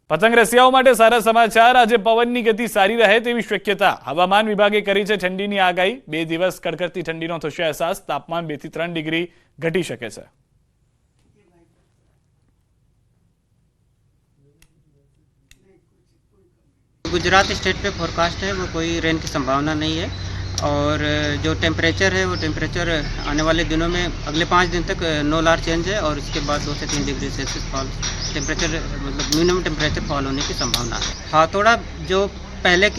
પતંગ રસિયાઓ માટે સારા સમાચાર। આજે પવનની ગતિ સારી રહે તેવી શક્યતા હવામાન વિભાગે કરી છે। ઠંડીની આગાહી। 2 દિવસ કડકડતી ઠંડીનો થશે અહેસાસ। તાપમાન 2 થી 3 ડિગ્રી ઘટી શકે છે। गुजरात स्टेट पे फोरकास्ट है वो कोई रेन की संभावना नहीं है। और जो टेम्परेचर है वो टेम्परेचर आने वाले दिनों में अगले 5 दिन तक नोलार चेंज है और उसके बाद 2 से 3 डिग्री सेल्सियस फॉल टेम्परेचर मतलब मिनिमम टेम्परेचर फॉल होने की संभावना है। हाँ, थोड़ा जो पहले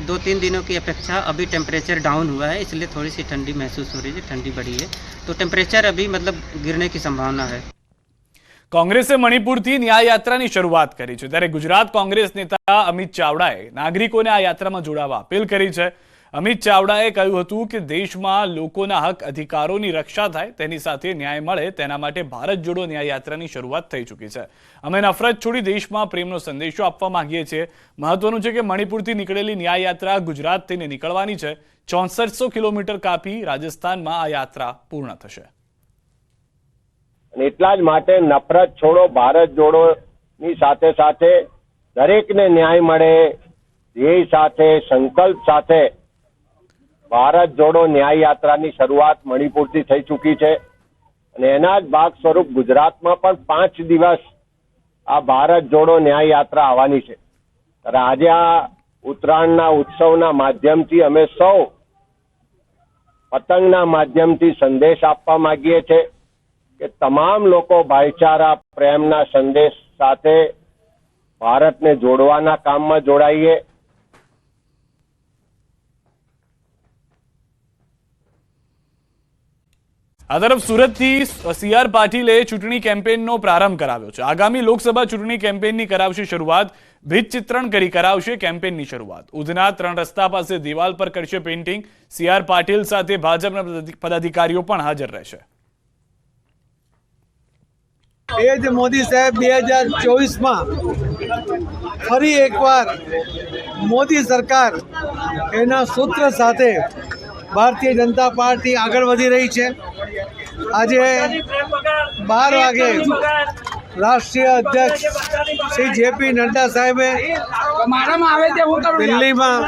2-3 दिनों की अपेक्षा अभी टेम्परेचर डाउन हुआ है, इसलिए थोड़ी सी ठंडी महसूस हो रही है। ठंडी बढ़ी है तो टेम्परेचर अभी मतलब गिरने की संभावना है। કોંગ્રેસે મણિપુરથી ન્યાય યાત્રાની શરૂઆત કરી છે, ત્યારે ગુજરાત કોંગ્રેસ નેતા અમિત ચાવડાએ નાગરિકોને આ યાત્રામાં જોડાવા અપીલ કરી છે। અમિત ચાવડાએ કહ્યું હતું કે દેશમાં લોકોના હક અધિકારોની રક્ષા થાય, તેની સાથે ન્યાય મળે, તેના માટે ભારત જોડો ન્યાય યાત્રાની શરૂઆત થઈ ચૂકી છે। અમે નફરત છોડી દેશમાં પ્રેમનો સંદેશો આપવા માંગીએ છીએ। મહત્વનું છે કે મણિપુરથી નીકળેલી ન્યાય યાત્રા ગુજરાત થઈને નીકળવાની છે। 6400 કિલોમીટર કાપી રાજસ્થાનમાં આ યાત્રા પૂર્ણ થશે। એટલા જ માટે નફરત છોડો ભારત જોડો ની સાથે સાથે દરેકને ન્યાય મળે ધ્યેય સાથે સંકલ્પ સાથે ભારત જોડો ન્યાય યાત્રાની શરૂઆત મણિપુરથી થઈ ચૂકી છે અને એના જ ભાગ સ્વરૂપ ગુજરાતમાં પણ 5 દિવસ આ ભારત જોડો ન્યાય યાત્રા આવવાની છે। ત્યારે આજે આ ઉત્તરાયણના ઉત્સવના માધ્યમથી અમે સૌ પતંગના માધ્યમથી સંદેશ આપવા માંગીએ છીએ કે તમામ લોકો ભાઈચારા પ્રેમના સંદેશ સાથે ભારતને જોડવાના કામમાં જોડાઈએ। આ તરફ સુરતથી સીઆર પાટીલે ચૂંટણી કેમ્પેનનો પ્રારંભ કરાવ્યો છે। આગામી લોકસભા ચૂંટણી કેમ્પેનની કરાવશે શરૂઆત। ભીત ચિત્રણ કરી કરાવશે કેમ્પેનની શરૂઆત। ઉધના 3 રસ્તા પાસે દિવાલ પર કરશે પેઇન્ટિંગ। સીઆર પાટીલ સાથે ભાજપના પદાધિકારીઓ પણ હાજર રહેશે। એ જ મોદી સાહેબ 2024 માં ફરી એકવાર મોદી સરકાર એના સૂત્ર સાથે ભારતીય જનતા પાર્ટી આગળ વધી રહી છે। આજે 12 વાગે રાષ્ટ્રીય અધ્યક્ષ શ્રી જેપી નડ્ડા સાહેબે દિલ્હીમાં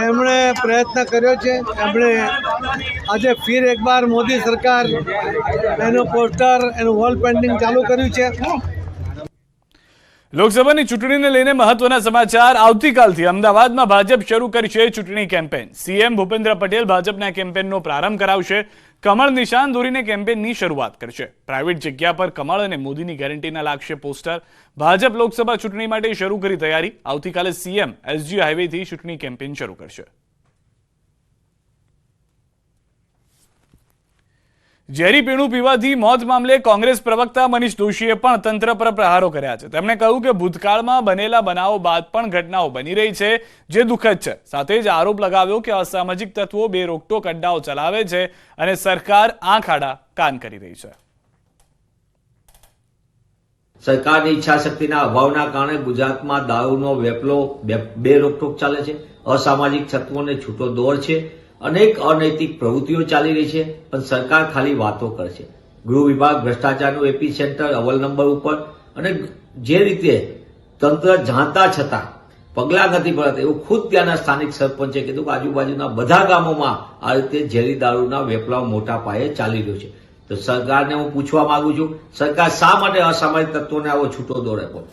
એમણે પ્રયત્ન કર્યો છે। એમણે આજે ફિર એકવાર મોદી સરકાર એનું પોસ્ટર એનું વોલ પેઇન્ટિંગ ચાલુ કર્યું છે। લોકસભાની ચૂંટણીને લઈને મહત્વના સમાચાર। આવતીકાલથી અમદાવાદમાં ભાજપ શરૂ કરશે ચૂંટણી કેમ્પેન। સીએમ ભૂપેન્દ્ર પટેલ ભાજપના કેમ્પેનનો પ્રારંભ કરાવશે। કમળ નિશાન દોરીને કેમ્પેનની શરૂઆત કરશે। પ્રાઇવેટ જગ્યા પર કમળ અને મોદીની ગેરંટીના લાગશે પોસ્ટર। ભાજપ લોકસભા ચૂંટણી માટે શરૂ કરી તૈયારી। આવતીકાલે સીએમ એસજી હાઈવેથી ચૂંટણી કેમ્પેન શરૂ કરશે। ઝેરી પીણું પીવાથી મોત મામલે કોંગ્રેસ પ્રવક્તા મનીષ દોશીએ પણ તંત્ર પર પ્રહારો કર્યા છે। તેમણે કહ્યું કે ભૂતકાળમાં બનેલા બનાવો બાદ પણ ઘટનાઓ બની રહી છે, જે દુઃખદ છે। સાથે જ આરોપ લગાવ્યો કે અસામાજિક તત્વો બેરોકટોક અડ્ડાઓ ચલાવે છે અને સરકાર આંખ આડા કાન કરી રહી છે। સરકારની ઈચ્છાશક્તિના અભાવના કારણે ગુજરાતમાં દારૂનો વેપલો બેરોકટોક ચાલે છે। અસામાજિક તત્વોને છૂટો દોર છે। અનેક અનૈતિક પ્રવૃત્તિઓ ચાલી રહી છે, પણ સરકાર ખાલી વાતો કરે છે। ગૃહ વિભાગ ભ્રષ્ટાચારનું એપી સેન્ટર અવ્વલ નંબર ઉપર અને જે રીતે તંત્ર જાણતા છતાં પગલાં નથી ભરાતા એવું ખુદ ત્યાંના સ્થાનિક સરપંચે કીધું કે આજુબાજુના બધા ગામોમાં આ રીતે ઝેરી દારૂના વેપલાઓ મોટા પાયે ચાલી રહ્યો છે। તો સરકારને હું પૂછવા માંગુ છું, સરકાર શા માટે અસામાજિક તત્વોને આવો છૂટો દોર આપ્યો?